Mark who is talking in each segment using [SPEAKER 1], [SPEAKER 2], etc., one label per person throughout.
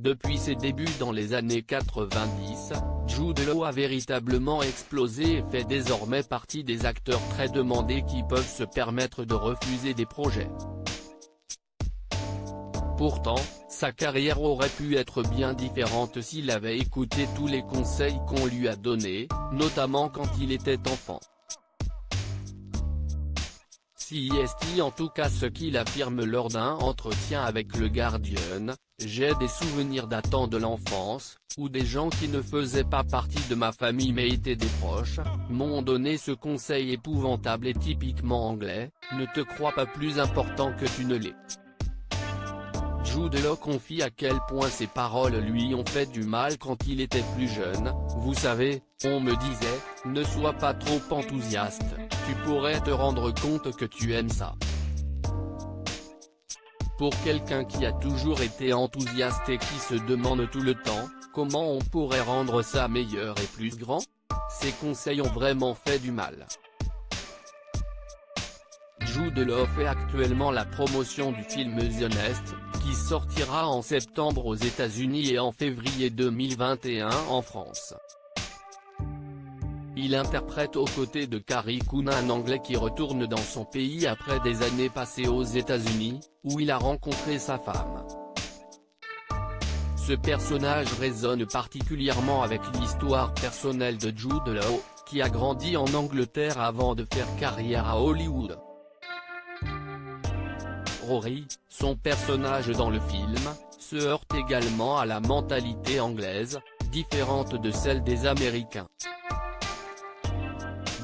[SPEAKER 1] Depuis ses débuts dans les années 90, Jude Law a véritablement explosé et fait désormais partie des acteurs très demandés qui peuvent se permettre de refuser des projets. Pourtant, sa carrière aurait pu être bien différente s'il avait écouté tous les conseils qu'on lui a donnés, notamment quand il était enfant. C'est en tout cas ce qu'il affirme lors d'un entretien avec le Guardian: « J'ai des souvenirs datant de l'enfance, où des gens qui ne faisaient pas partie de ma famille mais étaient des proches, m'ont donné ce conseil épouvantable et typiquement anglais: ne te crois pas plus important que tu ne l'es ». Jude Law confie à quel point ses paroles lui ont fait du mal quand il était plus jeune. « Vous savez, on me disait, ne sois pas trop enthousiaste, tu pourrais te rendre compte que tu aimes ça. » Pour quelqu'un qui a toujours été enthousiaste et qui se demande tout le temps, comment on pourrait rendre ça meilleur et plus grand? Ces conseils ont vraiment fait du mal. Jude Law fait actuellement la promotion du film The Nest, qui sortira en septembre aux États-Unis et en février 2021 en France. Il interprète aux côtés de Carrie Coon un Anglais qui retourne dans son pays après des années passées aux États-Unis, où il a rencontré sa femme. Ce personnage résonne particulièrement avec l'histoire personnelle de Jude Law, qui a grandi en Angleterre avant de faire carrière à Hollywood. Rory, son personnage dans le film, se heurte également à la mentalité anglaise, différente de celle des Américains.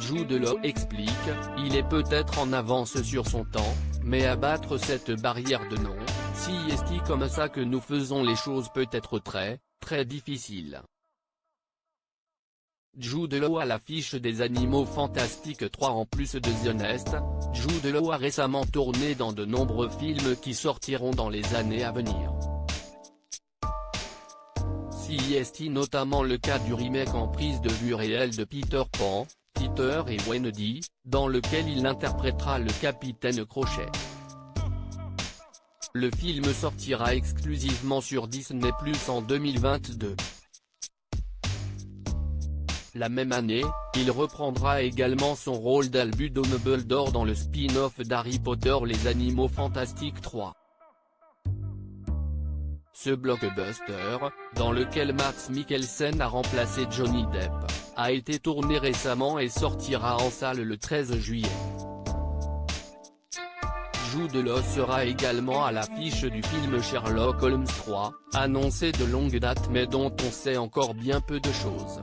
[SPEAKER 1] Jude Law explique: « Il est peut-être en avance sur son temps, mais abattre cette barrière de non, c'est comme ça que nous faisons les choses peut être très, très difficile. » Jude Law à l'affiche des Animaux Fantastiques 3. En plus de The Nest, Jude Law a récemment tourné dans de nombreux films qui sortiront dans les années à venir. C'est notamment le cas du remake en prise de vue réelle de Peter Pan, Peter et Wendy, dans lequel il interprétera le capitaine Crochet. Le film sortira exclusivement sur Disney+ en 2022. La même année, il reprendra également son rôle d'Albus Dumbledore dans le spin-off d'Harry Potter Les Animaux Fantastiques 3. Ce blockbuster, dans lequel Mads Mikkelsen a remplacé Johnny Depp, a été tourné récemment et sortira en salle le 13 juillet. Jude Law sera également à l'affiche du film Sherlock Holmes 3, annoncé de longue date mais dont on sait encore bien peu de choses.